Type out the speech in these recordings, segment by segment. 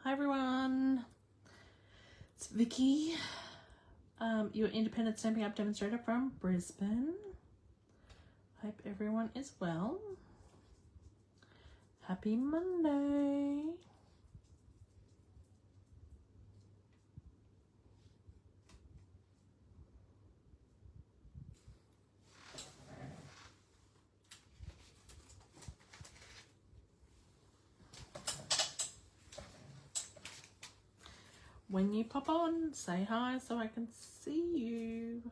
Hi everyone, it's Vickie, your independent Stampin' Up demonstrator from Brisbane. Hope everyone is well. Happy Monday. When you pop on, say hi so I can see you.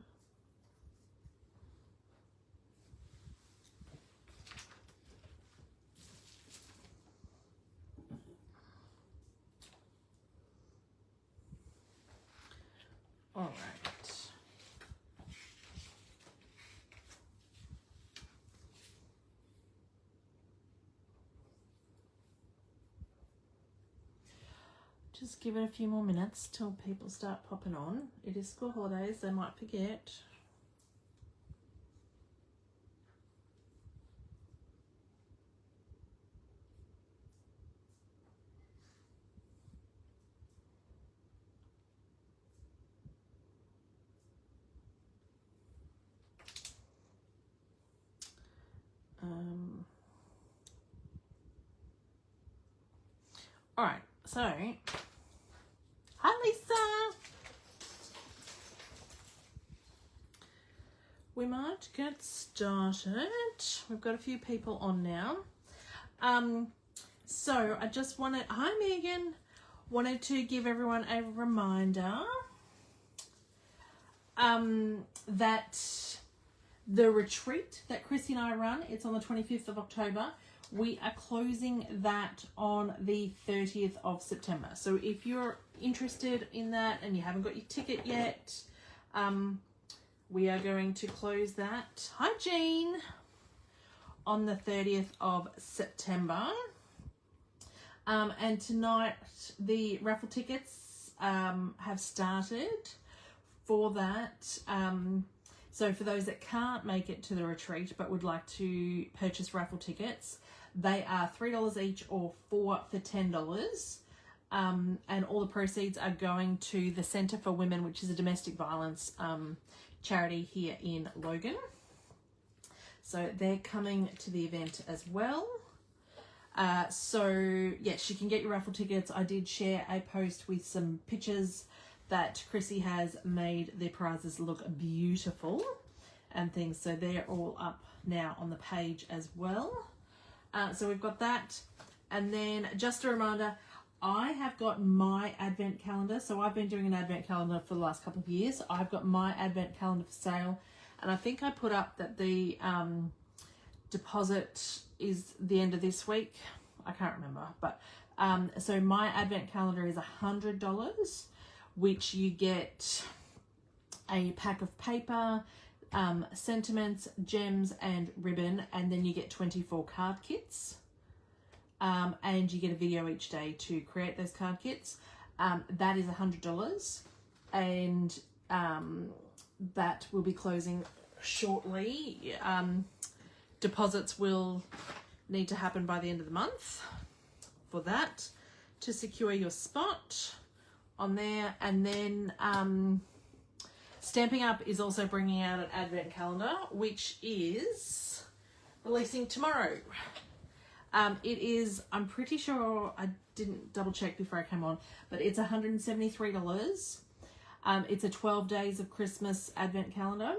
All right. Just give it a few more minutes till people start popping on. It is school holidays, they might forget. All right, so hi Lisa. We might get started. We've got a few people on now. So I just wanted, hi Megan, wanted to give everyone a reminder that the retreat that Chrissy and I run, it's on the 25th of October. We are closing that on the 30th of September. So if you're interested in that and you haven't got your ticket yet, we are going to close that. Hi, Jean. On the 30th of September. And tonight the raffle tickets have started for that. So for those that can't make it to the retreat but would like to purchase raffle tickets, they are $3 each or 4 for $10. And all the proceeds are going to the Centre for Women, which is a domestic violence charity here in Logan. So they're coming to the event as well. So yes, you can get your raffle tickets. I did share a post with some pictures that Chrissy has made the prizes look beautiful and things. So they're all up now on the page as well. So we've got that. And then just a reminder, I have got my advent calendar. So I've been doing an advent calendar for the last couple of years. I've got my advent calendar for sale. And I think I put up that the deposit is the end of this week. I can't remember. But so my advent calendar is $100, which you get a pack of paper, sentiments, gems, and ribbon, and then you get 24 card kits. And you get a video each day to create those card kits. That is $100, and that will be closing shortly. Deposits will need to happen by the end of the month for that to secure your spot on there. And then Stampin' Up is also bringing out an advent calendar, which is releasing tomorrow. It is, I'm pretty sure, I didn't double check before I came on, but it's $173. It's a 12 days of Christmas advent calendar.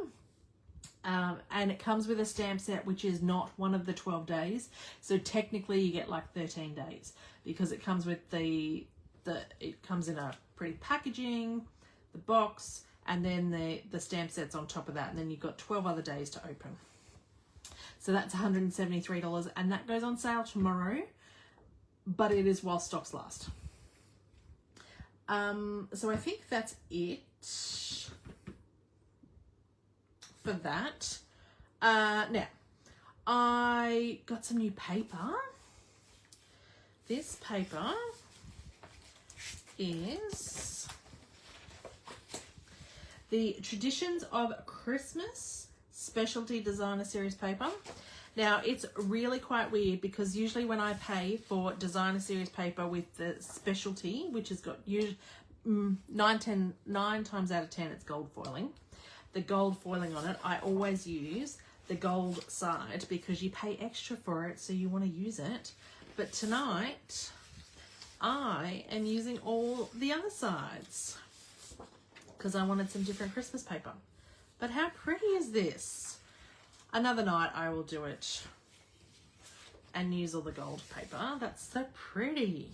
And it comes with a stamp set, which is not one of the 12 days. So technically you get like 13 days because it comes with it comes in a pretty packaging, the box, and then the stamp set's on top of that. And then you've got 12 other days to open. So that's $173, and that goes on sale tomorrow, but it is while stocks last. So I think that's it for that. Now, I got some new paper. This paper is the Traditions of Christmas Specialty Designer Series paper. Now, it's really quite weird because usually when I pay for designer series paper with the specialty, which has got usually 9 times out of 10 it's gold foiling. The gold foiling on it, I always use the gold side because you pay extra for it, so you want to use it. But tonight, I am using all the other sides because I wanted some different Christmas paper. But how pretty is this? Another night I will do it and use all the gold paper. That's so pretty.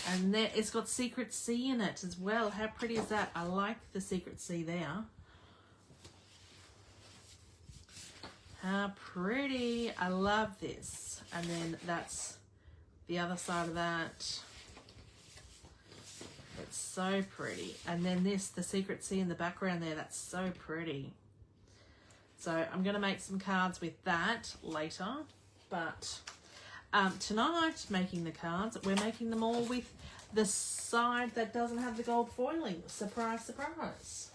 And there, it's got Secret C in it as well. How pretty is that? I like the Secret C there. How pretty. I love this. And then that's the other side of that. It's so pretty. And then this, the Secret C in the background there, that's so pretty. So I'm going to make some cards with that later. But tonight, making the cards, we're making them all with the side that doesn't have the gold foiling. Surprise, surprise.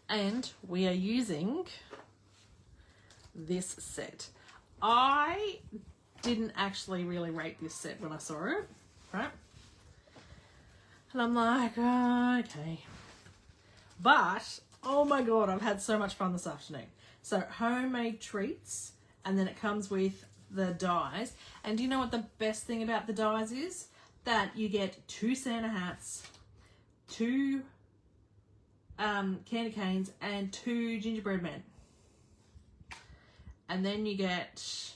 And we are using this set. I didn't actually really rate this set when I saw it, right? And I'm like, oh, okay. But, oh my God, I've had so much fun this afternoon. So, homemade treats, and then it comes with the dies. And do you know what the best thing about the dies is? That you get 2 Santa hats, 2 candy canes, and 2 gingerbread men. And then you get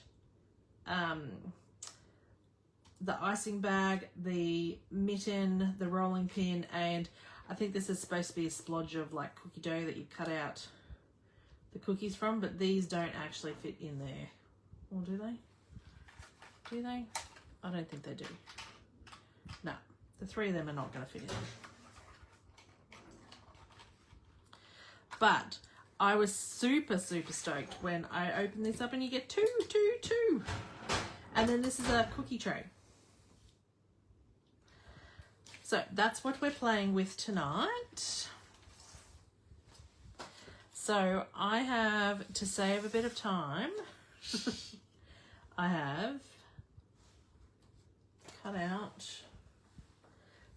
the icing bag, the mitten, the rolling pin, and I think this is supposed to be a splodge of like cookie dough that you cut out the cookies from, but these don't actually fit in there. Or do they? Do they? I don't think they do. No, the 3 of them are not going to fit in. But I was super, super stoked when I opened this up and you get 2. And then this is a cookie tray. So that's what we're playing with tonight. So I have, to save a bit of time, I have cut out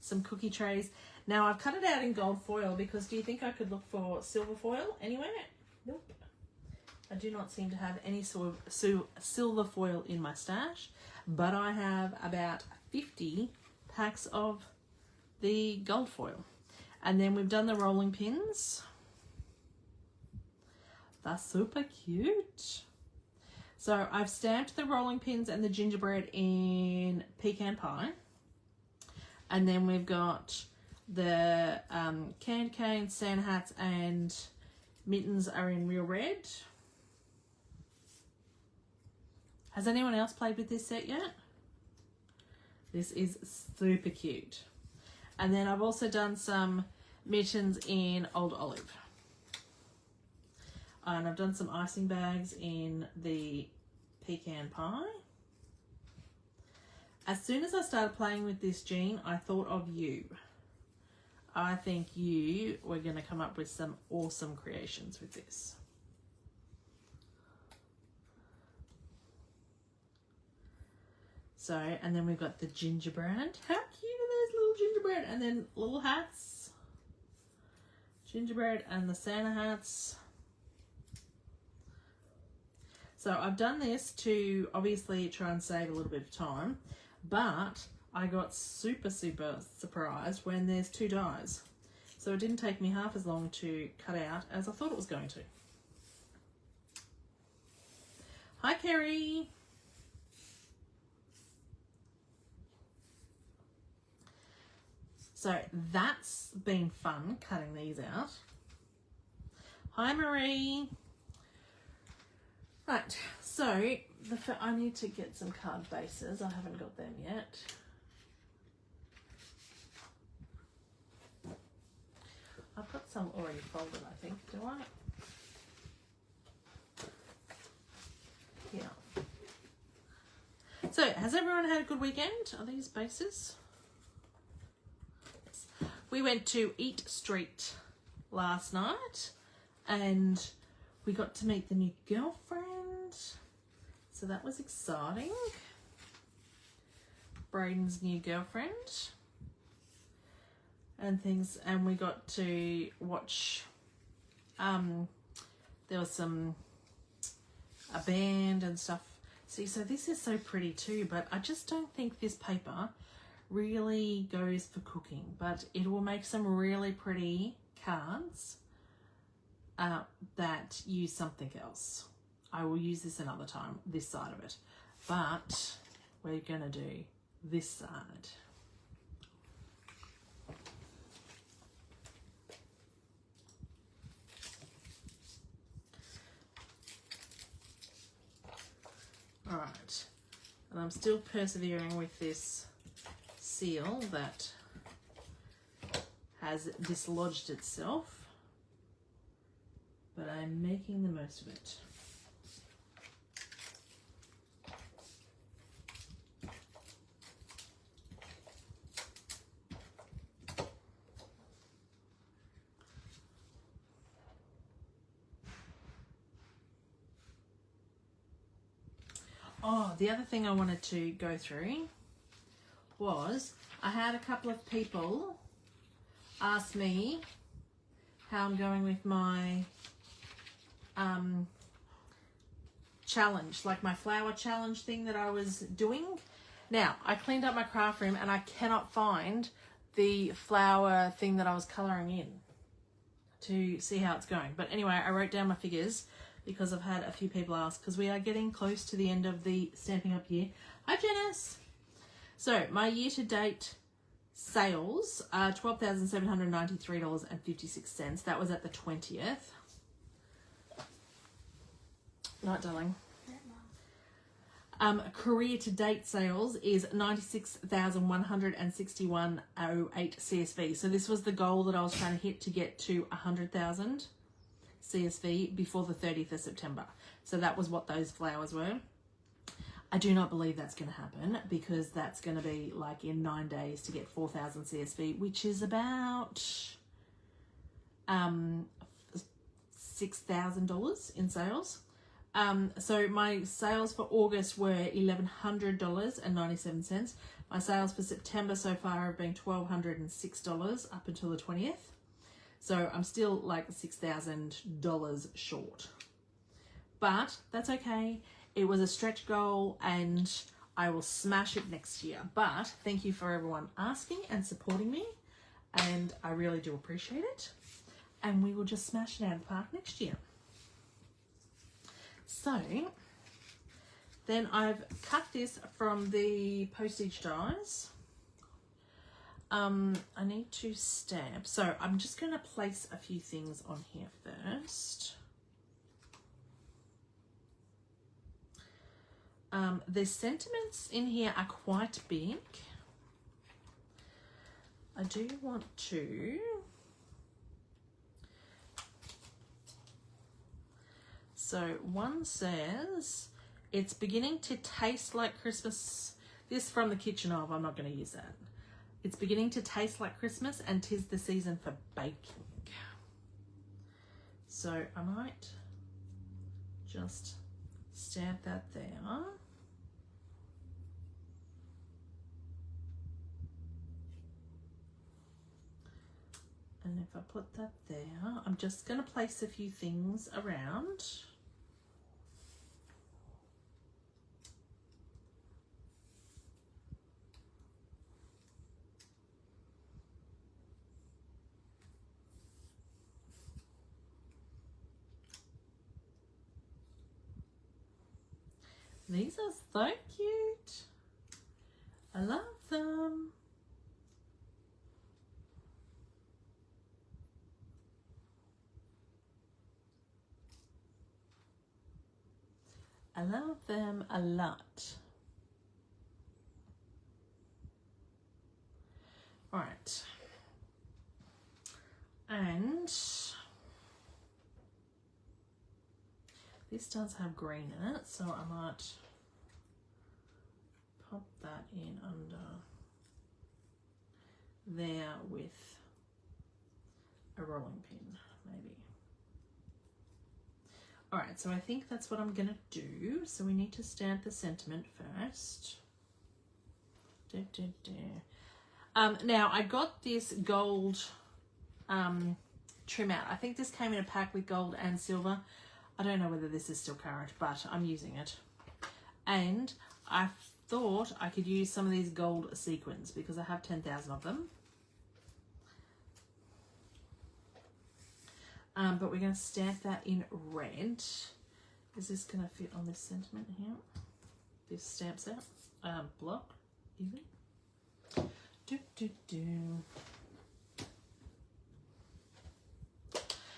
some cookie trays. Now I've cut it out in gold foil because do you think I could look for silver foil anywhere? Nope. I do not seem to have any silver foil in my stash, but I have about 50 packs of the gold foil. And then we've done the rolling pins. That's super cute. So I've stamped the rolling pins and the gingerbread in pecan pie. And then we've got the candy canes, Santa hats, and mittens are in real red. Has anyone else played with this set yet? This is super cute. And then I've also done some mittens in Old Olive. And I've done some icing bags in the pecan pie. As soon as I started playing with this, Jean, I thought of you. I think you were going to come up with some awesome creations with this. So, and then we've got the gingerbread. How cute are those little gingerbread? And then little hats. Gingerbread and the Santa hats. So I've done this to obviously try and save a little bit of time, but I got super, super surprised when there's 2 dies. So it didn't take me half as long to cut out as I thought it was going to. Hi, Kerry. So that's been fun, cutting these out. Hi, Marie. Right, so I need to get some card bases. I haven't got them yet. I've got some already folded, I think. Do I? Yeah. So, has everyone had a good weekend? Are these bases? We went to Eat Street last night and we got to meet the new girlfriend, so that was exciting. Braden's new girlfriend and things, and we got to watch, there was a band and stuff. See, so this is so pretty too, but I just don't think this paper really goes for cooking, but it will make some really pretty cards that use something else. I will use this another time, this side of it, but we're gonna do this side. All right, and I'm still persevering with this seal that has dislodged itself, but I'm making the most of it. Oh, the other thing I wanted to go through was I had a couple of people ask me how I'm going with my challenge, like my flower challenge thing that I was doing. Now, I cleaned up my craft room and I cannot find the flower thing that I was colouring in to see how it's going. But anyway, I wrote down my figures because I've had a few people ask, because we are getting close to the end of the Stampin' Up year. Hi, Janice. So my year-to-date sales are $12,793.56. That was at the 20th. Night, darling. Career-to-date sales is 96,161.08 CSV. So this was the goal that I was trying to hit to get to 100,000 CSV before the 30th of September. So that was what those flowers were. I do not believe that's going to happen, because that's going to be like in 9 days to get 4,000 CSV, which is about $6,000 in sales. So my sales for August were $1,100.97. My sales for September so far have been $1,206 up until the 20th. So I'm still like $6,000 short. But that's okay. It was a stretch goal and I will smash it next year. But thank you for everyone asking and supporting me. And I really do appreciate it. And we will just smash it out of the park next year. So then I've cut this from the postage dies. I need to stamp. So I'm just going to place a few things on here first. The sentiments in here are quite big. I do want to so one says, it's beginning to taste like Christmas. This from the kitchen of, I'm not going to use that. It's beginning to taste like Christmas and 'tis the season for baking. So I might just stamp that there. And if I put that there, I'm just going to place a few things around. These are so cute. I love them. I love them a lot. All right. And this does have green in it, so I might pop that in under there with a rolling pin, maybe. All right, so I think that's what I'm going to do. So we need to stamp the sentiment first. Now, I got this gold trim out. I think this came in a pack with gold and silver. I don't know whether this is still current, but I'm using it. And I thought I could use some of these gold sequins because I have 10,000 of them. But we're going to stamp that in red. Is this going to fit on this sentiment here? This stamp set, block, even.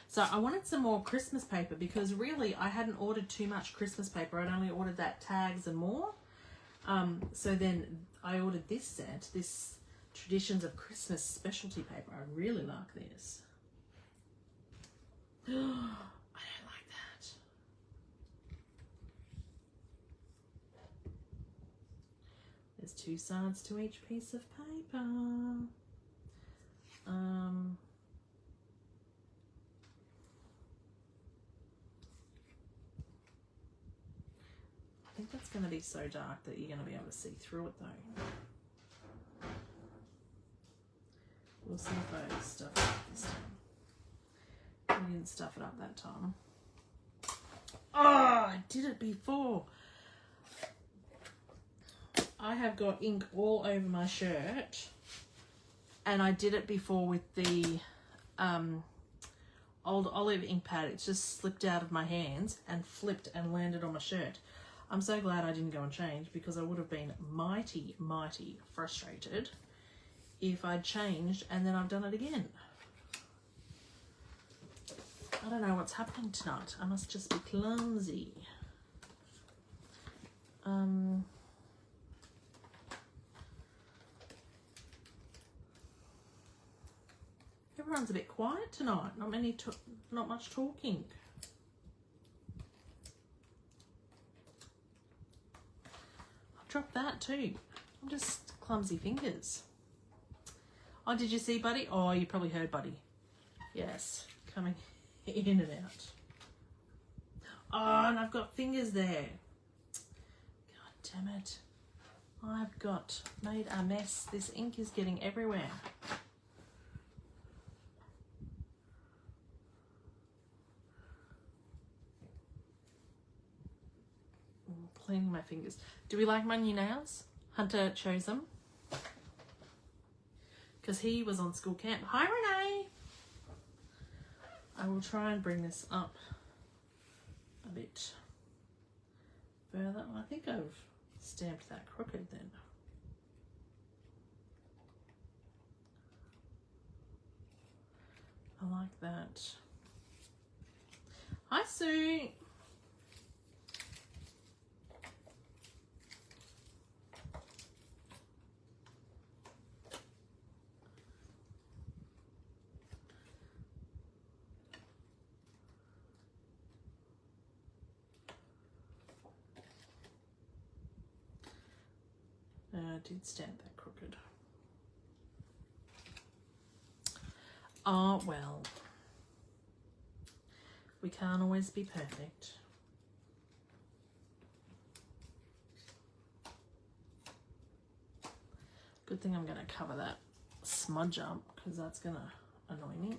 So I wanted some more Christmas paper because really I hadn't ordered too much Christmas paper. I'd only ordered that tags and more. So then I ordered this set, this Traditions of Christmas specialty paper. I really like this. I don't like that. There's two sides to each piece of paper. I think that's going to be so dark that you're going to be able to see through it though. We'll see if I stuff it up this time. I didn't stuff it up that time. Oh, I did it before. I have got ink all over my shirt, and I did it before with the old olive ink pad. It's just slipped out of my hands and flipped and landed on my shirt. I'm so glad I didn't go and change because I would have been mighty, mighty frustrated if I'd changed and then I've done it again. I don't know what's happening tonight. I must just be clumsy. Everyone's a bit quiet tonight. Not much talking. I've dropped that too. I'm just clumsy fingers. Oh, did you see Buddy? Oh, you probably heard Buddy. Yes, coming in and out. Oh, and I've got fingers there. God damn it. I've got made a mess. This ink is getting everywhere. Cleaning my fingers. Do we like my new nails? Hunter chose them because he was on school camp. Hi, Renee. I will try and bring this up a bit further. I think I've stamped that crooked then. I like that. Hi, Sue. I did stamp that crooked. Oh, well. We can't always be perfect. Good thing I'm going to cover that smudge up because that's going to annoy me.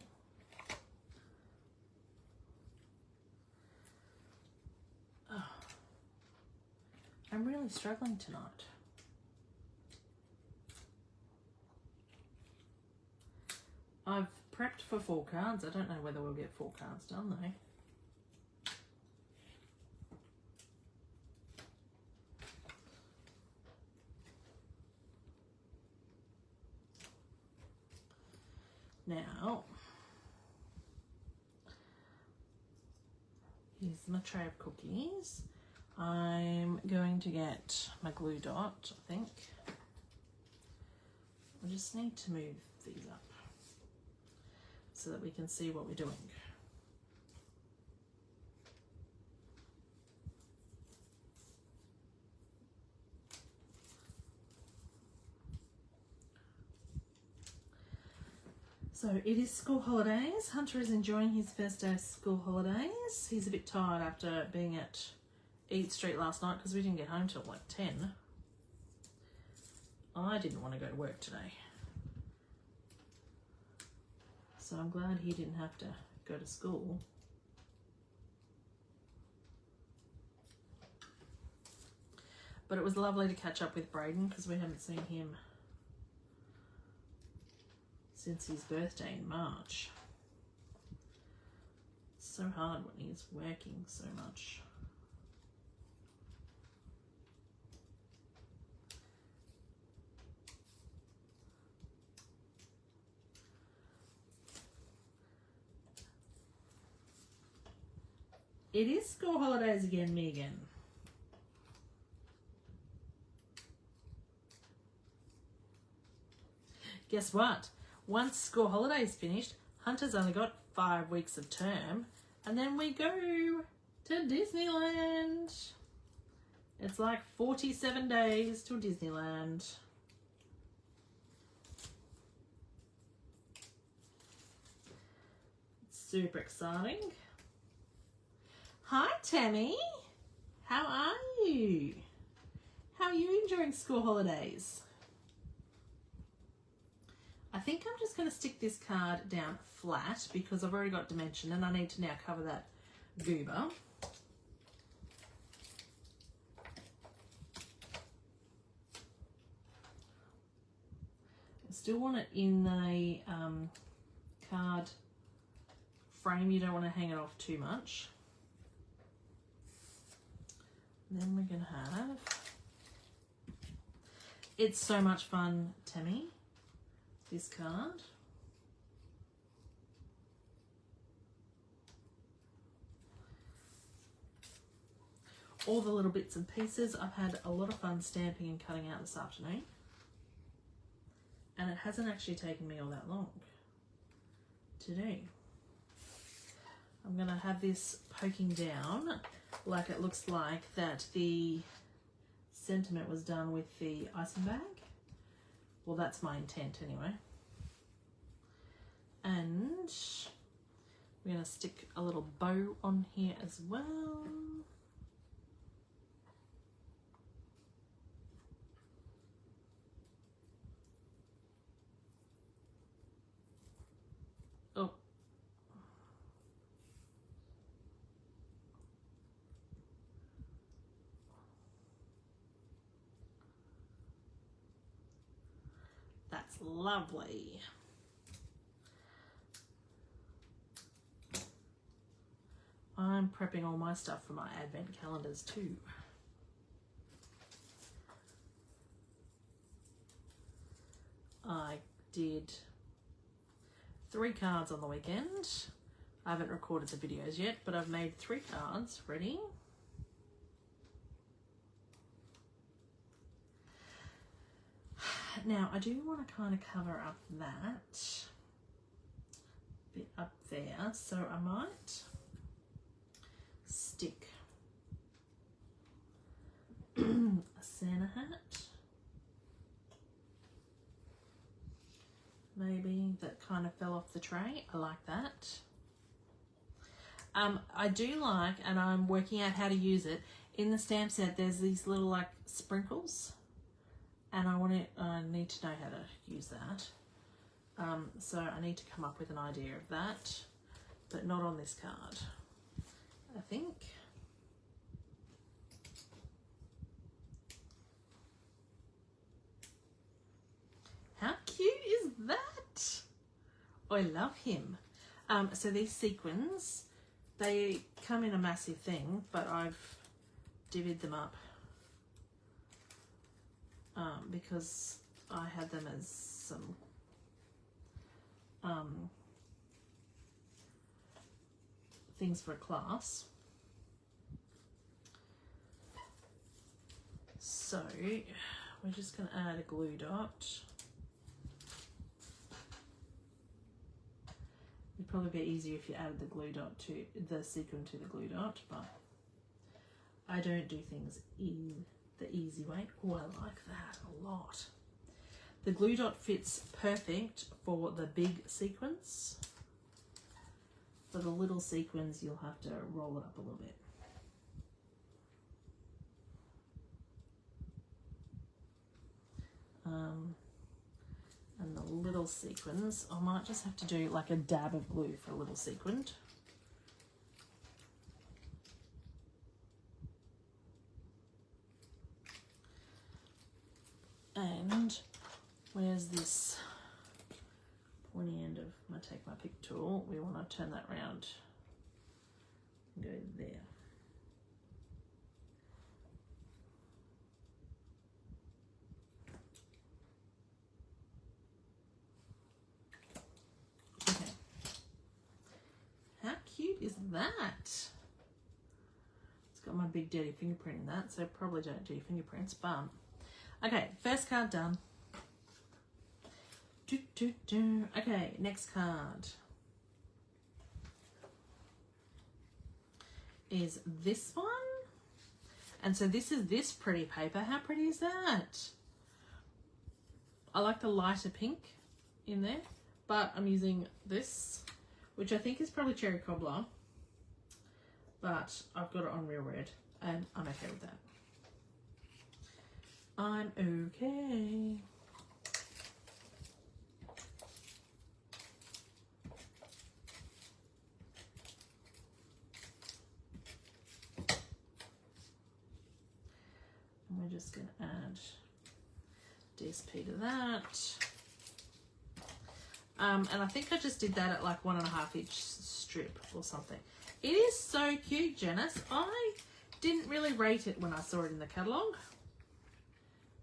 Oh. I'm really struggling tonight. I've prepped for 4 cards. I don't know whether we'll get 4 cards done though. Now, here's my tray of cookies. I'm going to get my glue dot, I think. I just need to move these up so that we can see what we're doing. So it is school holidays. Hunter is enjoying his first day of school holidays. He's a bit tired after being at Eat Street last night because we didn't get home till like 10. I didn't want to go to work today. So I'm glad he didn't have to go to school. But it was lovely to catch up with Braden because we haven't seen him since his birthday in March. It's so hard when he's working so much. It is school holidays again, Megan. Guess what? Once school holidays finished, Hunter's only got 5 weeks of term, and then we go to Disneyland. It's like 47 days to Disneyland. Super exciting. Hi, Tammy. How are you? How are you enjoying school holidays? I think I'm just going to stick this card down flat because I've already got dimension and I need to now cover that goober. I still want it in the card frame. You don't want to hang it off too much. And then we're going to have... It's so much fun, Tammy, this card. All the little bits and pieces. I've had a lot of fun stamping and cutting out this afternoon. And it hasn't actually taken me all that long to do. I'm going to have this poking down like it looks like that the sentiment was done with the icing bag. Well, that's my intent anyway. And we're going to stick a little bow on here as well. Oh. That's lovely. I'm prepping all my stuff for my advent calendars too. I did 3 cards on the weekend. I haven't recorded the videos yet, but I've made 3 cards ready. Now, I do want to kind of cover up that bit up there, so I might stick a Santa hat, maybe, that kind of fell off the tray. I like that. I do like, and I'm working out how to use it, in the stamp set there's these little like sprinkles. And I need to know how to use that. So I need to come up with an idea of that, but not on this card, I think. How cute is that? Oh, I love him. So these sequins, they come in a massive thing, but I've divvied them up. Because I had them as some things for a class. So we're just going to add a glue dot. It'd probably be easier if you added the glue dot to the sequin to the glue dot, but I don't do things in the easy way. Oh, I like that a lot. The glue dot fits perfect for the big sequins. For the little sequins, you'll have to roll it up a little bit. And the little sequins, I might just have to do like a dab of glue for a little sequin. And where's this pointy end of my take my pick tool? We want to turn that round and go there. Okay. How cute is that? It's got my big dirty fingerprint in that, so probably don't do fingerprints, but okay, first card done. Okay, next card is this one. And so this is this pretty paper. How pretty is that? I like the lighter pink in there, but I'm using this, which I think is probably cherry cobbler, but I've got it on real red and I'm okay with that. I'm okay. And we're just going to add DSP to that. And I think I just did that at like 1.5 inch strip or something. It is so cute, Janice. I didn't really rate it when I saw it in the catalogue.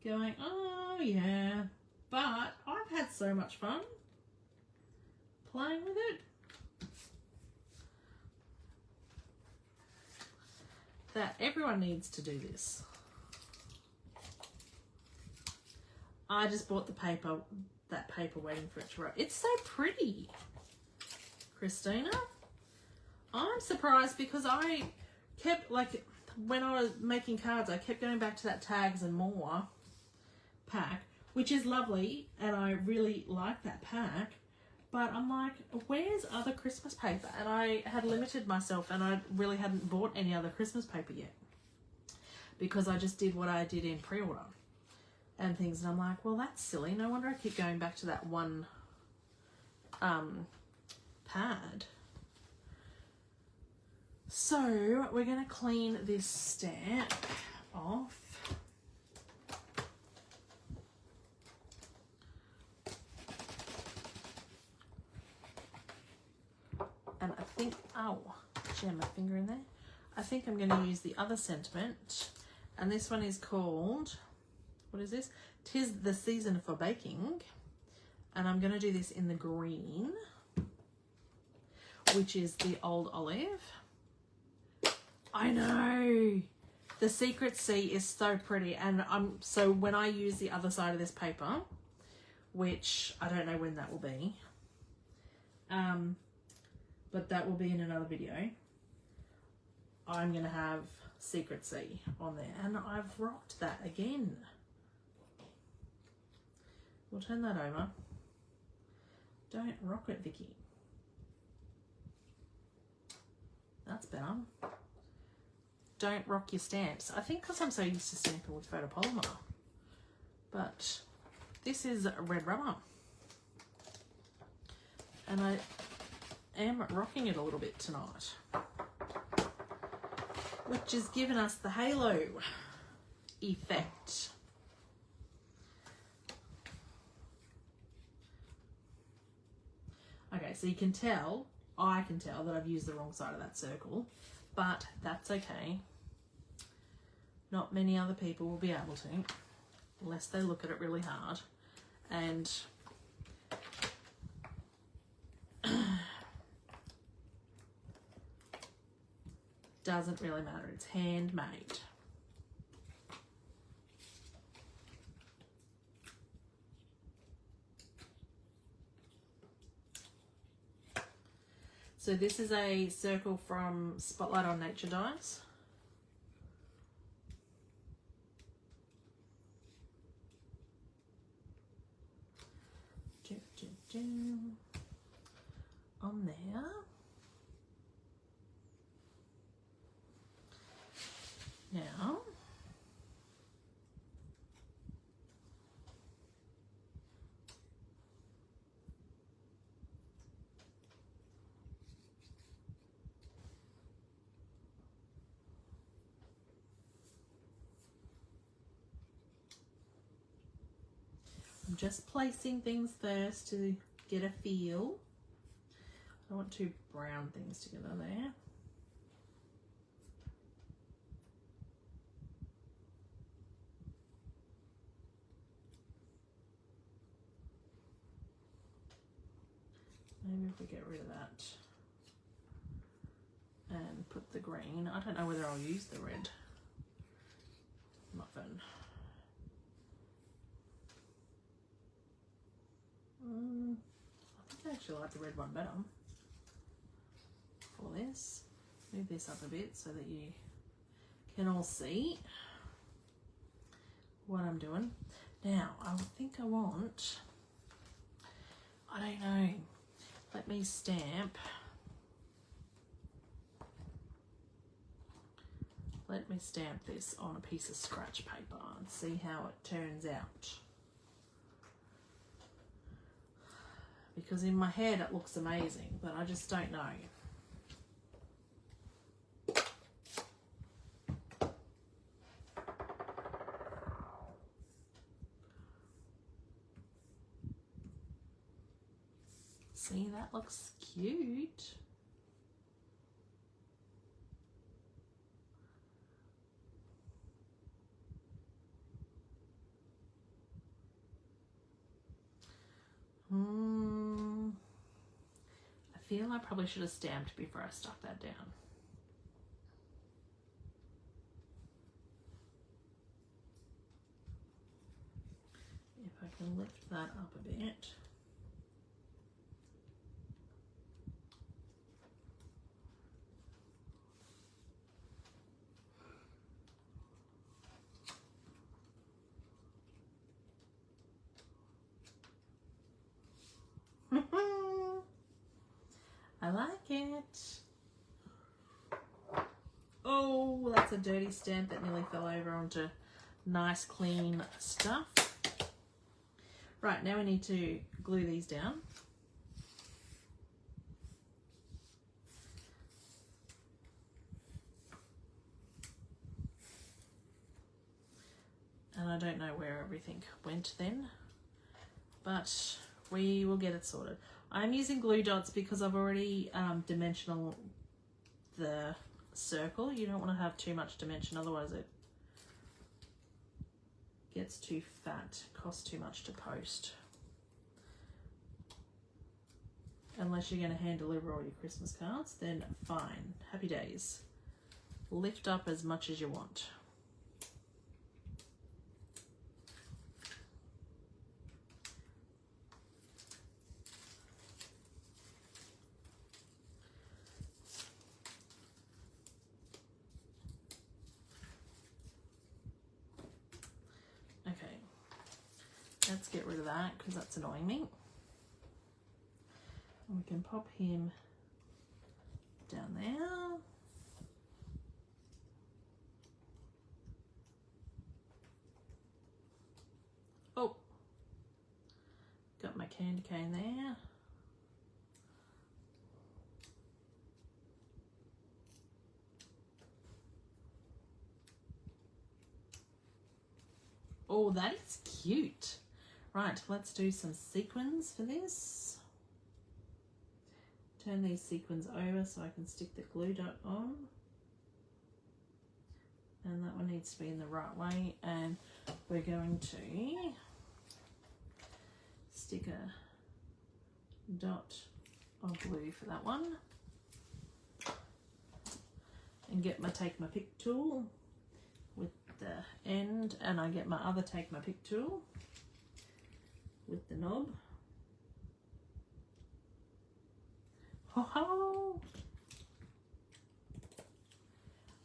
Going, oh yeah, but I've had so much fun playing with it that everyone needs to do this. I just bought the paper, that paper waiting for it to write. It's so pretty, Christina. I'm surprised because I kept, like, when I was making cards, I kept going back to that Tags and More pack, which is lovely, and I really like that pack, but I'm like, where's other Christmas paper? And I had limited myself, and I really hadn't bought any other Christmas paper yet because I just did what I did in pre-order and things, and I'm like, well, that's silly. No wonder I keep going back to that one pad. So we're going to clean this stamp off. And I think, oh, jam my finger in there. I think I'm going to use the other sentiment. And this one is called, what is this? 'Tis the Season for Baking. And I'm going to do this in the green, which is the Old Olive. I know. The Secret Sea is so pretty. And so when I use the other side of this paper, which I don't know when that will be, but that will be in another video, I'm going to have Secret Sea on there. And I've rocked that again. We'll turn that over. Don't rock it, Vickie. That's better. Don't rock your stamps. I think because I'm so used to stamping with photopolymer. But this is red rubber. And I am rocking it a little bit tonight, which has given us the halo effect. Okay, so you can tell, I can tell that I've used the wrong side of that circle, but that's okay. Not many other people will be able to, unless they look at it really hard. And doesn't really matter, it's handmade. So this is a circle from Spotlight on Nature Dies. on there. Now, I'm just placing things first to get a feel. I want two brown things together there. Maybe if we get rid of that and put the green. I don't know whether I'll use the red muffin. I think I actually like the red one better for this. Move this up a bit so that you can all see what I'm doing. Now, I think I want, I don't know, let me stamp. Let me stamp this on a piece of scratch paper and see how it turns out. Because in my head it looks amazing, but I just don't know. See, that looks cute. I feel I probably should have stamped before I stuck that down. If I can lift that up a bit. I like it. Oh, that's a dirty stamp that nearly fell over onto nice clean stuff. Right, now we need to glue these down. And I don't know where everything went then, but we will get it sorted. I'm using glue dots because I've already dimensional the circle. You don't want to have too much dimension, otherwise it gets too fat, costs too much to post. Unless you're going to hand deliver all your Christmas cards, then fine, happy days. Lift up as much as you want. Let's get rid of that because that's annoying me. And we can pop him down there. Oh, got my candy cane there. Oh, that is cute. Right, let's do some sequins for this. Turn these sequins over so I can stick the glue dot on. And that one needs to be in the right way. And we're going to stick a dot of glue for that one. And get take my pick tool with the end, and I get my other take my pick tool with the knob. Oh,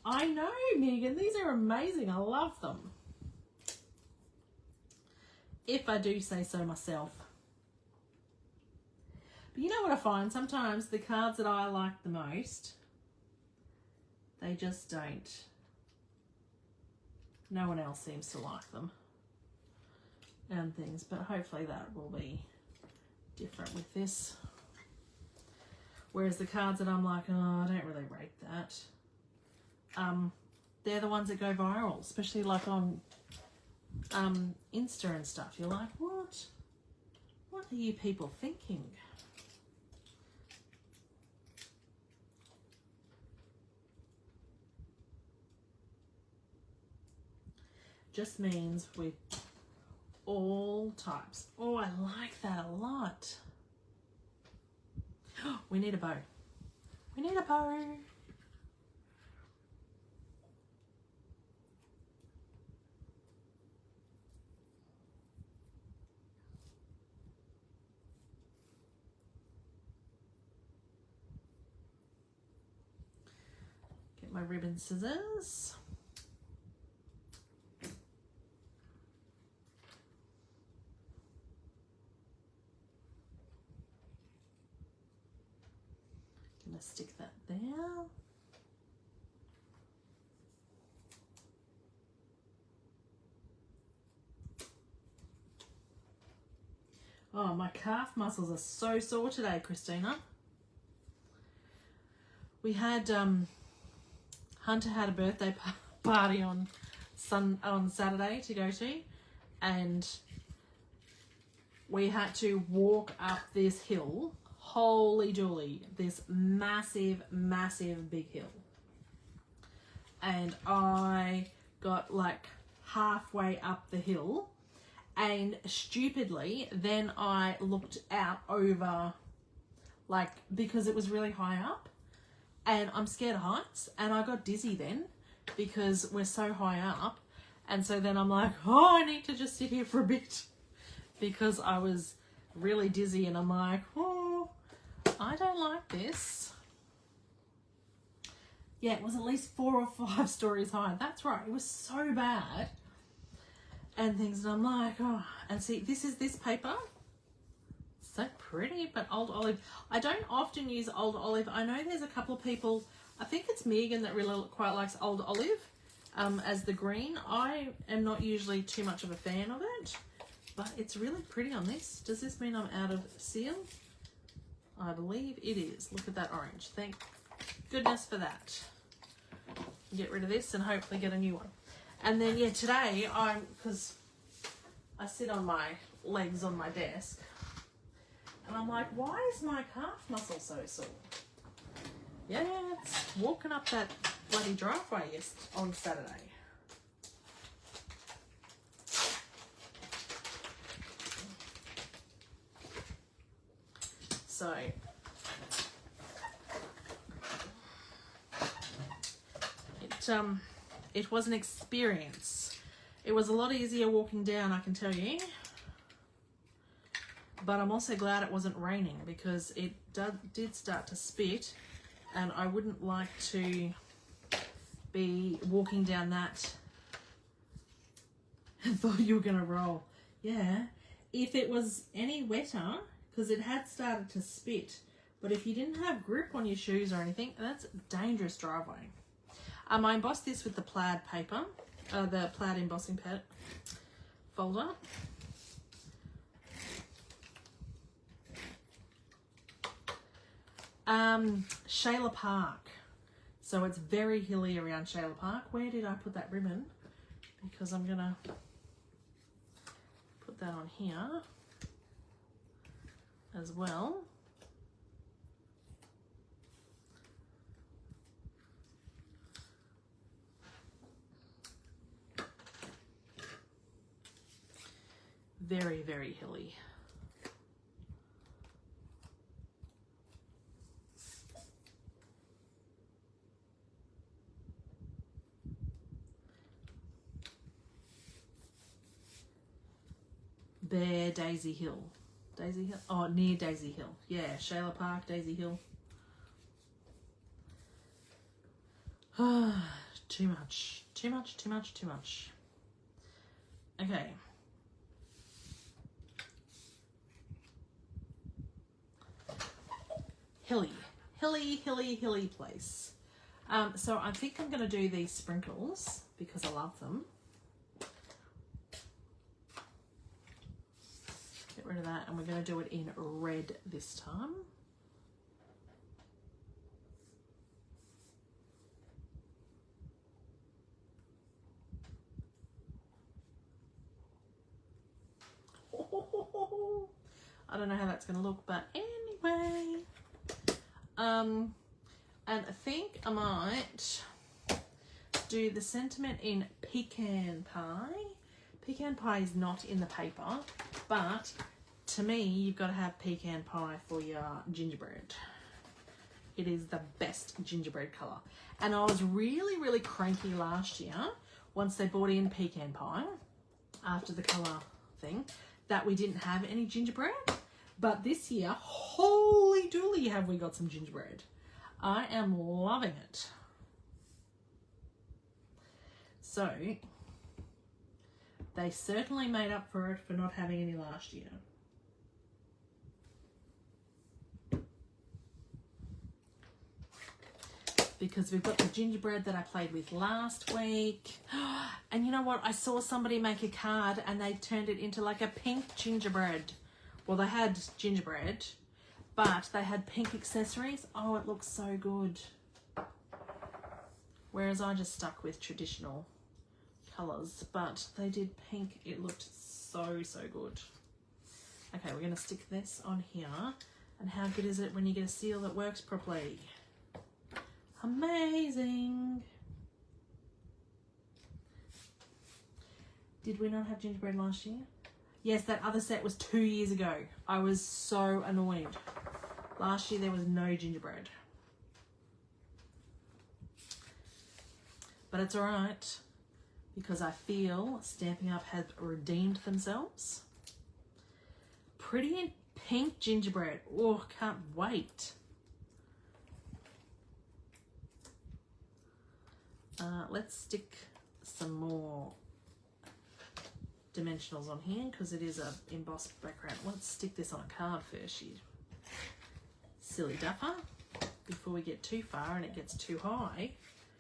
I know, Megan, these are amazing. I love them. If I do say so myself. But you know what I find? Sometimes the cards that I like the most, they just don't. No one else seems to like them and things, but hopefully that will be different with this. Whereas the cards that I'm like, oh, I don't really rate that. They're the ones that go viral, especially like on Insta and stuff. You're like, what? What are you people thinking? Just means with all types. Oh, I like that a lot. We need a bow. We need a bow. Get my ribbon scissors. Gonna stick that there. Oh, my calf muscles are so sore today, Christina. We had Hunter had a birthday party on Saturday to go to, and we had to walk up this hill. Holy dooly, this massive, massive big hill. And I got like halfway up the hill, and stupidly, then I looked out over, like, because it was really high up, and I'm scared of heights, and I got dizzy then because we're so high up. And so then I'm like, oh, I need to just sit here for a bit because I was really dizzy, and I'm like, oh, I don't like this. Yeah, it was at least 4 or 5 stories high. That's right. It was so bad. And things, and I'm like, oh, and see, this is this paper. So pretty, but Old Olive. I don't often use Old Olive. I know there's a couple of people, I think it's Megan that really quite likes Old Olive as the green. I am not usually too much of a fan of it, but it's really pretty on this. Does this mean I'm out of seal? I believe it is. Look at that orange. Thank goodness for that. Get rid of this and hopefully get a new one. And then, yeah, today because I sit on my legs on my desk, and I'm like, why is my calf muscle so sore? Yeah, it's walking up that bloody driveway on Saturday. So it was an experience. It was a lot easier walking down, I can tell you. But I'm also glad it wasn't raining, because it did start to spit, and I wouldn't like to be walking down that. I thought you were going to roll. Yeah. If it was any wetter, because it had started to spit, but if you didn't have grip on your shoes or anything, that's a dangerous driveway. I embossed this with the plaid paper, the plaid embossing pad folder. Shayla Park. So it's very hilly around Shayla Park. Where did I put that ribbon? Because I'm going to put that on here as well. Very, very hilly. Bear Daisy Hill. Daisy Hill? Oh, near Daisy Hill. Yeah, Shayla Park, Daisy Hill. Too much. Too much, too much, too much. Okay. hilly place. So I think I'm going to do these sprinkles because I love them. Get rid of that, and we're going to do it in red this time. I don't know how that's going to look, but anyway. And I think I might do the sentiment in pecan pie. Pecan pie is not in the paper, but to me, you've got to have pecan pie for your gingerbread. It is the best gingerbread colour. And I was really cranky last year, once they brought in pecan pie, after the colour thing, that we didn't have any gingerbread. But this year, holy dooly, have we got some gingerbread. I am loving it. So, they certainly made up for it for not having any last year. Because we've got the gingerbread that I played with last week. And you know what? I saw somebody make a card and they turned it into like a pink gingerbread. Well, they had gingerbread, but they had pink accessories. Oh, it looks so good. Whereas I just stuck with traditional colours, but they did pink. It looked so good. Okay, we're going to stick this on here. And how good is it when you get a seal that works properly? Amazing. Did we not have gingerbread last year? Yes, that other set was 2 years ago. I was so annoyed. Last year there was no gingerbread. But it's all right, because I feel Stampin' Up! Has redeemed themselves. Pretty pink gingerbread. Oh, can't wait. Let's stick some more dimensionals on here because it is a embossed background. Let's stick this on a card first, you silly duffer, before we get too far and it gets too high.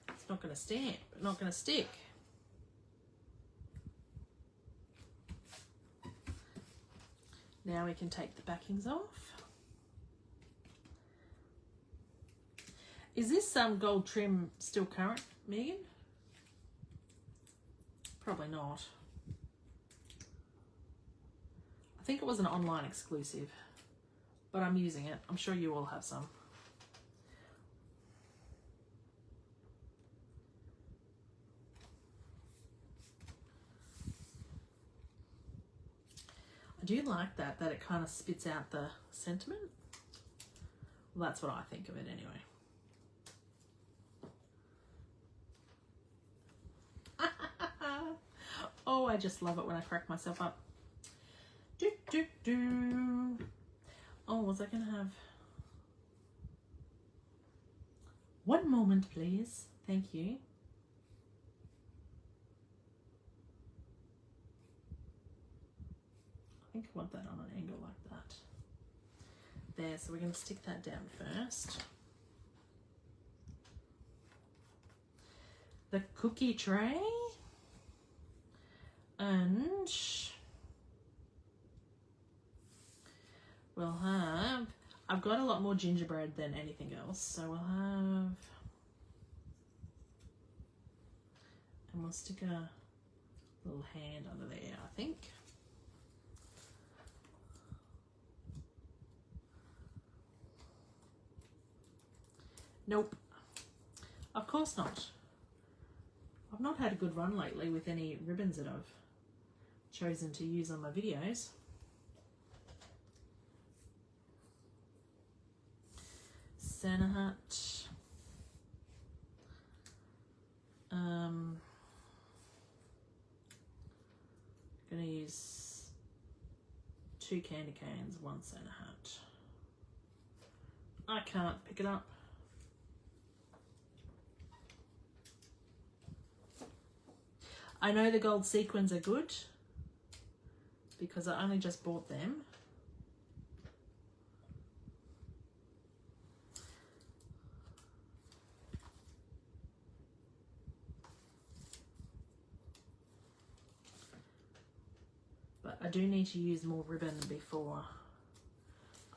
It's not going to stamp, not going to stick. Now we can take the backings off. Is this gold trim still current, Megan? Probably not. I think it was an online exclusive, but I'm using it. I'm sure you all have some. I do like that it kind of spits out the sentiment. Well, that's what I think of it anyway. Oh, I just love it when I crack myself up. Oh, was I going to have... One moment, please. Thank you. I think I want that on an angle like that. There, so we're going to stick that down first. The cookie tray. And we'll have, I've got a lot more gingerbread than anything else, so we'll have, and we'll stick a little hand under there, I think. Nope, of course not. I've not had a good run lately with any ribbons that I've chosen to use on my videos. Santa hat. Gonna use 2 candy canes, 1 Santa hat. I can't pick it up. I know the gold sequins are good because I only just bought them. I do need to use more ribbon before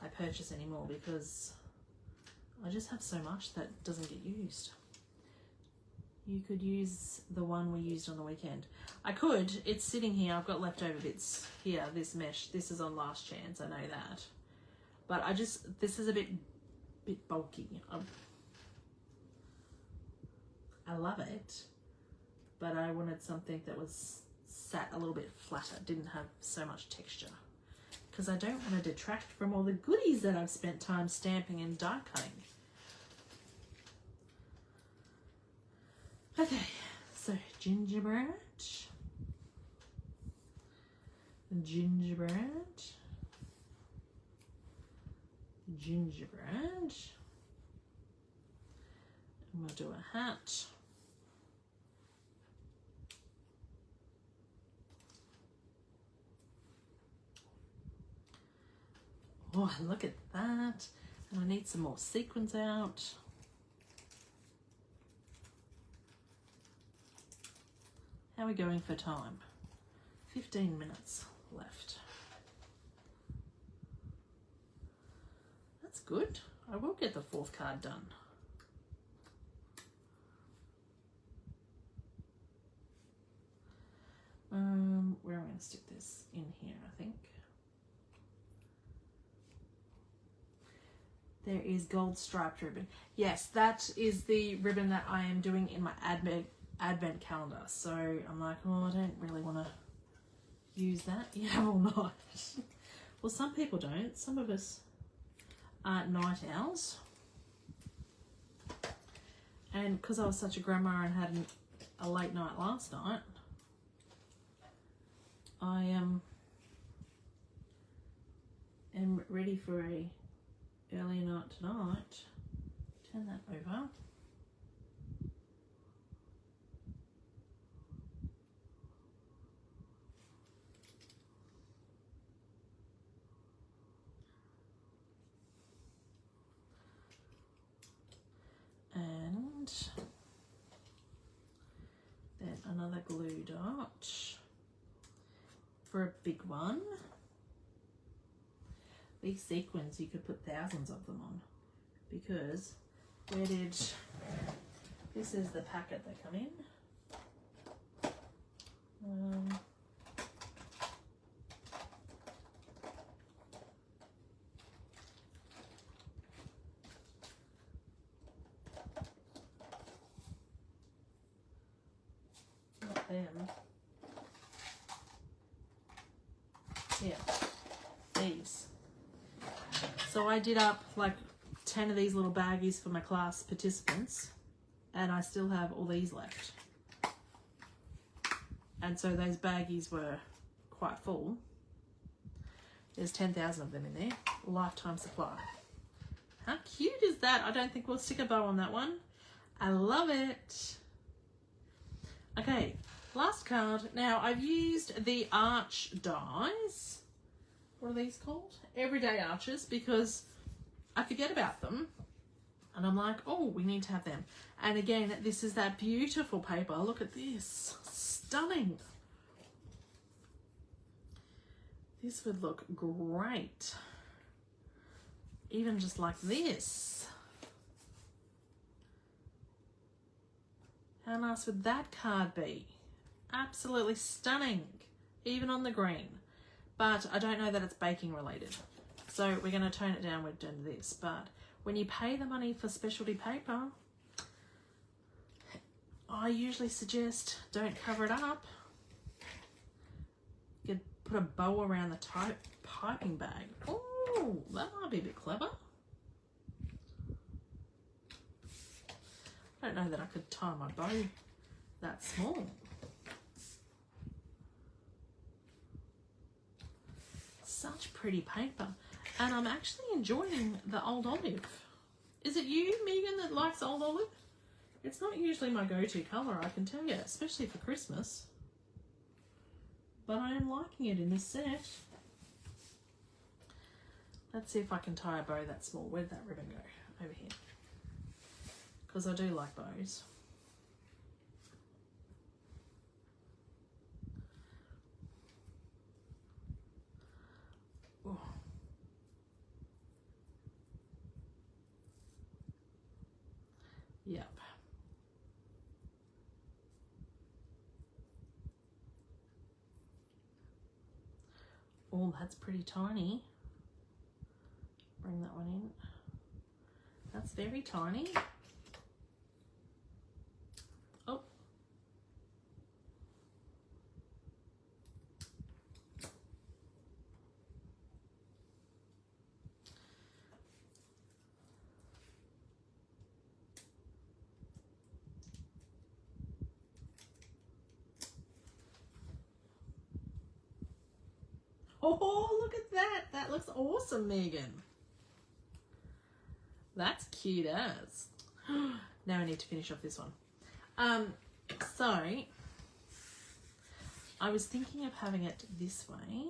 I purchase any more, because I just have so much that doesn't get used. You could use the one we used on the weekend. I could. It's sitting here. I've got leftover bits here. This mesh. This is on last chance. I know that. But this is a bit bulky. I love it, but I wanted something that was sat a little bit flatter, didn't have so much texture, because I don't want to detract from all the goodies that I've spent time stamping and die cutting. Okay, so gingerbread, gingerbread, gingerbread. I'm going to do a hat. Oh, look at that. And I need some more sequins out. How are we going for time? 15 minutes left. That's good. I will get the fourth card done. Where am I going to stick this? In here, I think. There is gold striped ribbon. Yes, that is the ribbon that I am doing in my advent calendar. So I'm like, oh, I don't really want to use that. Yeah or not? Well, some people don't. Some of us are night owls. And because I was such a grandma and had a late night last night, I am ready for a early night tonight. Turn that over. And then another glue dot for a big one. These sequins, you could put thousands of them on, because this is the packet they come in. Not them. Yeah, these. So I did up like 10 of these little baggies for my class participants, and I still have all these left. And so those baggies were quite full. There's 10,000 of them in there, lifetime supply. How cute is that? I don't think we'll stick a bow on that one. I love it. Okay, last card. Now I've used the arch dies. What are these called? Everyday arches, because I forget about them. And I'm like, oh, we need to have them. And again, this is that beautiful paper. Look at this. Stunning. This would look great. Even just like this. How nice would that card be? Absolutely stunning. Even on the green. But I don't know that it's baking related. So we're going to tone it down. We've done this. But when you pay the money for specialty paper, I usually suggest don't cover it up. You could put a bow around the piping bag. Oh, that might be a bit clever. I don't know that I could tie my bow that small. Such pretty paper. And I'm actually enjoying the Old Olive. Is it you, Megan, that likes Old Olive? It's not usually my go-to colour, I can tell you, especially for Christmas. But I am liking it in this set. Let's see if I can tie a bow that small. Where'd that ribbon go? Over here. Because I do like bows. Yep. Oh, that's pretty tiny. Bring that one in. That's very tiny. Oh. Oh, look at that. That looks awesome, Megan. That's cute as. Now I need to finish off this one. So I was thinking of having it this way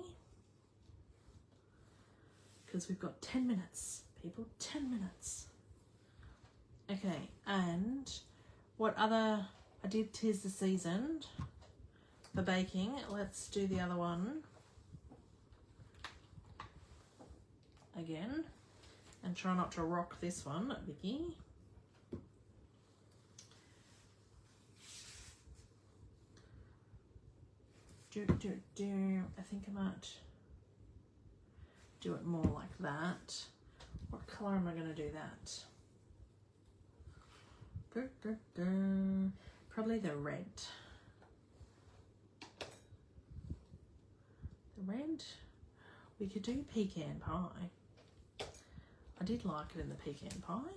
because we've got 10 minutes, people, 10 minutes. Okay, and what other, I did Tis the Season for baking. Let's do the other one again and try not to rock this one, Vickie. I think I might do it more like that. What colour am I going to do that? Probably the red. The red. We could do pecan pie. I did like it in the pecan pie.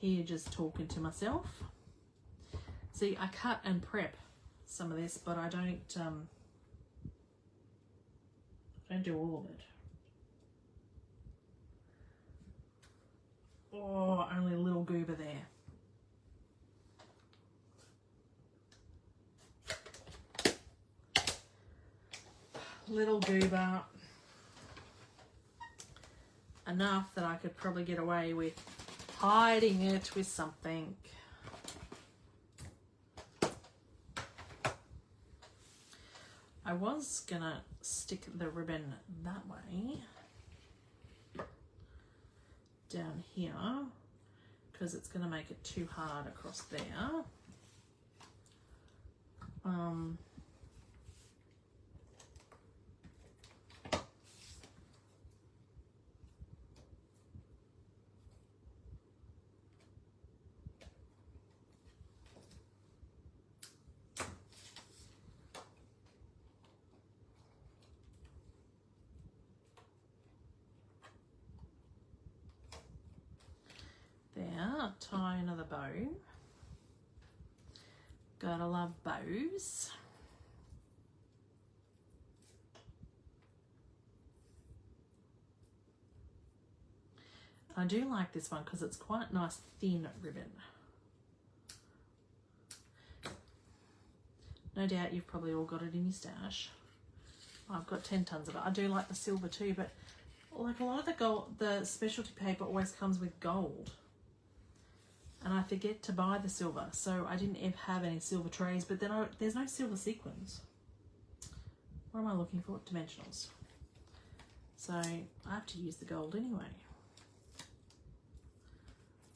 Here, just talking to myself. See, I cut and prep some of this, but I don't do all of it. Oh, only a little goober there. Little goober. Enough that I could probably get away with hiding it with something. I was gonna stick the ribbon that way down here because it's gonna make it too hard across there. There, tie another bow. Gotta love bows. I do like this one because it's quite nice thin ribbon. No doubt you've probably all got it in your stash. I've got 10 tons of it. I do like the silver too, but like a lot of the gold, the specialty paper always comes with gold. And I forget to buy the silver, so I didn't ever have any silver trays, but then there's no silver sequins. What am I looking for? Dimensionals. So I have to use the gold anyway.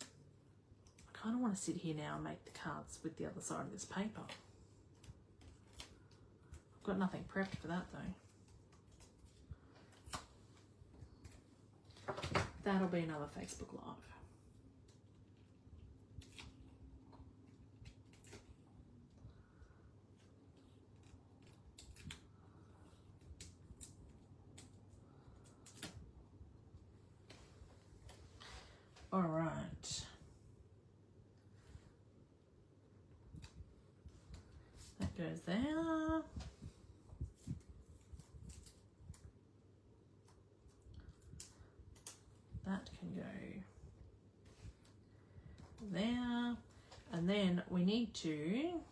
I kind of want to sit here now and make the cards with the other side of this paper. I've got nothing prepped for that though. That'll be another Facebook Live. All right. That goes there. That can go there. And then we need to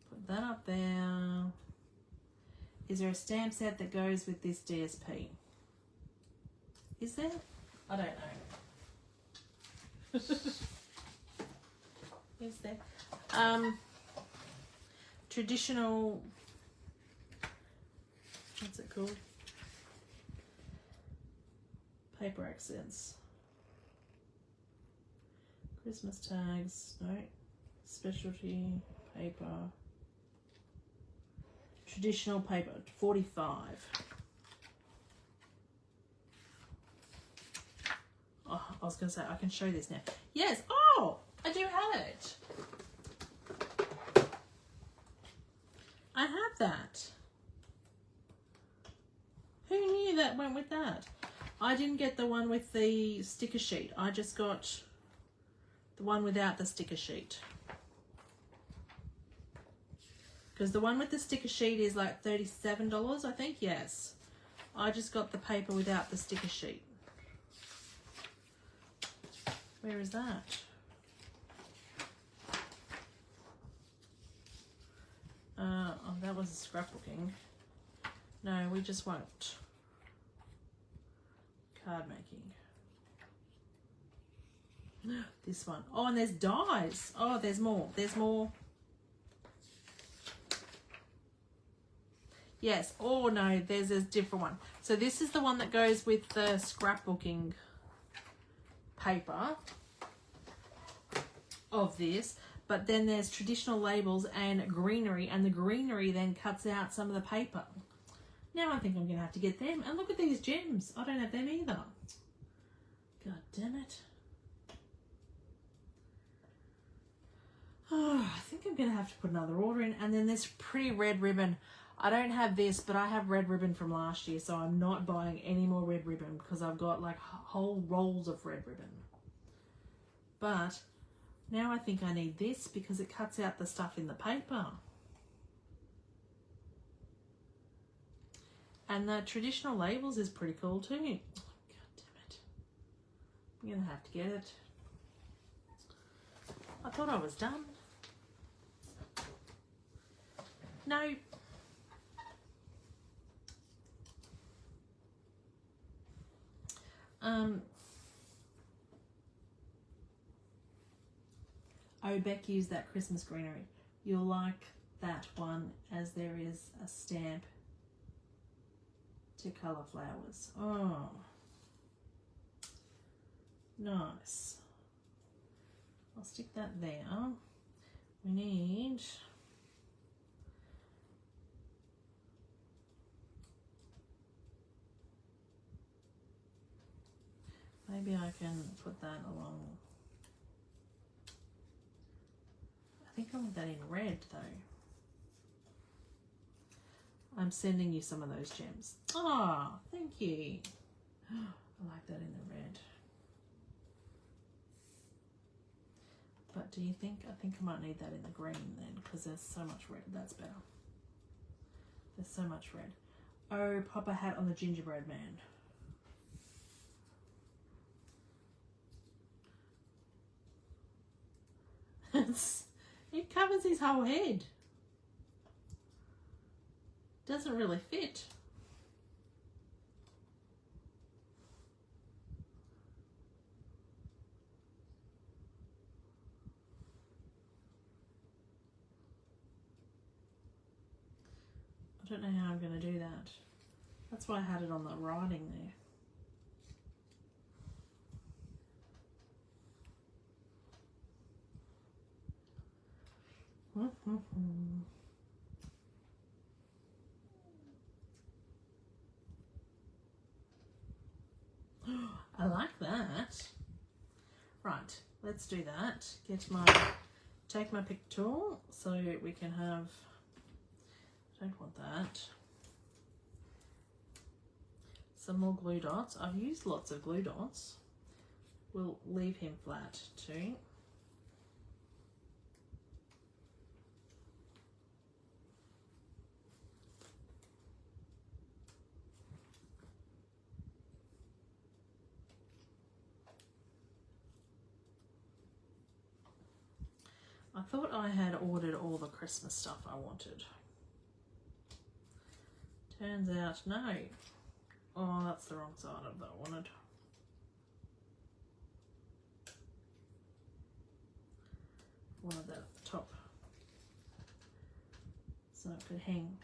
put that up there. Is there a stamp set that goes with this DSP? Is there? I don't know. Is there? Traditional, what's it called? paper accents. Christmas tags, no. Specialty paper. Traditional paper, 45. Oh, I was going to say, I can show this now. Yes, oh, I do have it. I have that. Who knew that went with that? I didn't get the one with the sticker sheet. I just got the one without the sticker sheet. Because the one with the sticker sheet is like $37, I think. Yes. I just got the paper without the sticker sheet. Where is that? Oh, that was a scrapbooking. No, we just want card making. This one. Oh, and there's dies. Oh, there's more. There's more. Yes. Oh, no, there's a different one. So this is the one that goes with the scrapbooking paper of this. But then there's traditional labels and greenery. And the greenery then cuts out some of the paper. Now I think I'm going to have to get them. And look at these gems. I don't have them either. God damn it. Oh, I think I'm going to have to put another order in. And then this pretty red ribbon. I don't have this, but I have red ribbon from last year, so I'm not buying any more red ribbon because I've got like whole rolls of red ribbon. But now I think I need this because it cuts out the stuff in the paper. And the traditional labels is pretty cool too. God damn it. I'm going to have to get it. I thought I was done. No. Oh, Beck used that Christmas greenery. You'll like that one as there is a stamp to colour flowers. Oh, nice. I'll stick that there. We need maybe I can put that along. I think I want that in red though. I'm sending you some of those gems. Ah, thank you. I like that in the red. But do you think, I think I might need that in the green then because there's so much red. That's better. There's so much red. Oh, pop a hat on the gingerbread man. It covers his whole head. Doesn't really fit. I don't know how I'm going to do that. That's why I had it on the writing there. I like that. Right, let's do that. Take my pick tool so we can have, I don't want that. Some more glue dots. I've used lots of glue dots. We'll leave him flat too. I thought I had ordered all the Christmas stuff I wanted. Turns out, no. Oh, that's the wrong side of that I wanted. Wanted that at the top. So it could hang.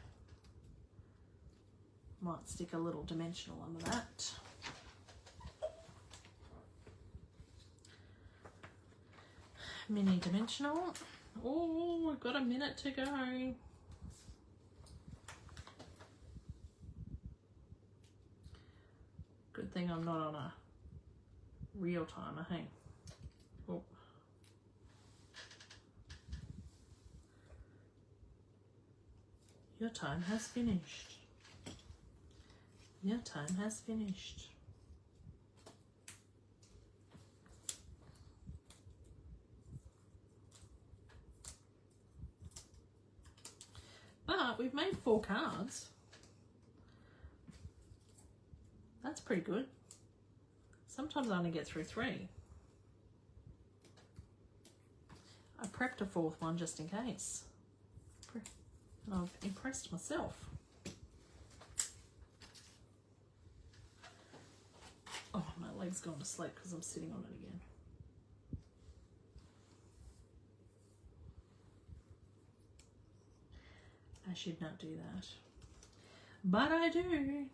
Might stick a little dimensional under that. mini dimensional. Oh, we've got a minute to go. Good thing I'm not on a real timer, hey? Oh. Your time has finished. Your time has finished. But we've made 4 cards. That's pretty good. Sometimes I only get through 3. I prepped a 4th one just in case. And I've impressed myself. Oh, my leg's gone to sleep because I'm sitting on it again. I should not do that. But I do.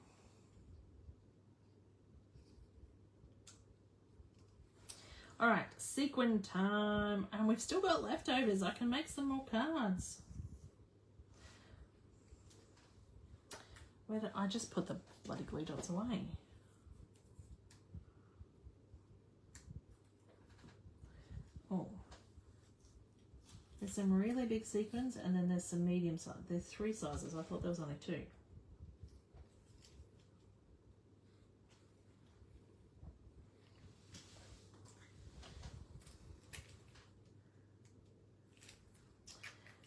All right, sequin time. And we've still got leftovers. I can make some more cards. Where did I just put the bloody glue dots away? Oh. There's some really big sequins and then there's some medium size. There's 3 sizes. I thought there was only 2.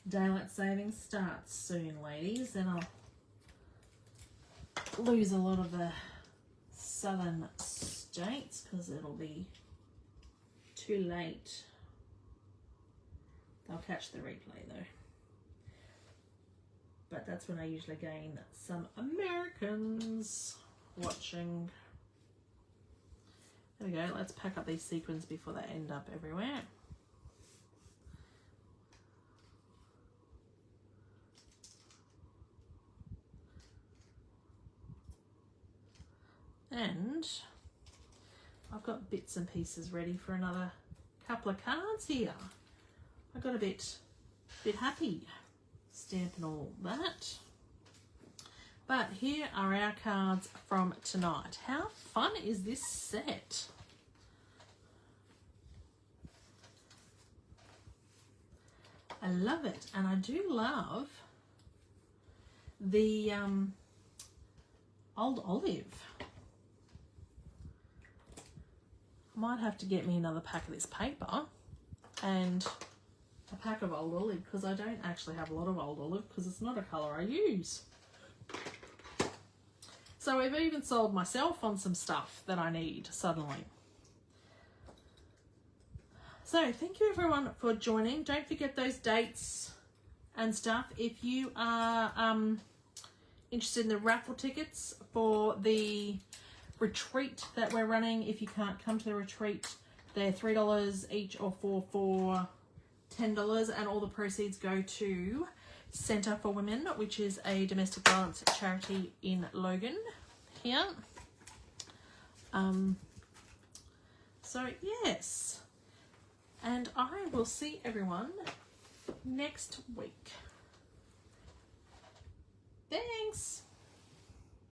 Daylight savings starts soon, ladies. Then I'll lose a lot of the southern states because it'll be too late. They'll catch the replay though. But that's when I usually gain some Americans watching. There we go. Let's pack up these sequins before they end up everywhere. And I've got bits and pieces ready for another couple of cards here. I got a bit happy stamping all that. But here are our cards from tonight. How fun is this set? I love it, and I do love the old olive. I might have to get me another pack of this paper and a pack of old olive because I don't actually have a lot of old olive because it's not a colour I use. So I've even sold myself on some stuff that I need suddenly. So thank you everyone for joining. Don't forget those dates and stuff. If you are interested in the raffle tickets for the retreat that we're running, if you can't come to the retreat, they're $3 each or for $10, and all the proceeds go to Centre for Women, which is a domestic violence charity in Logan here. So yes, and I will see everyone next week.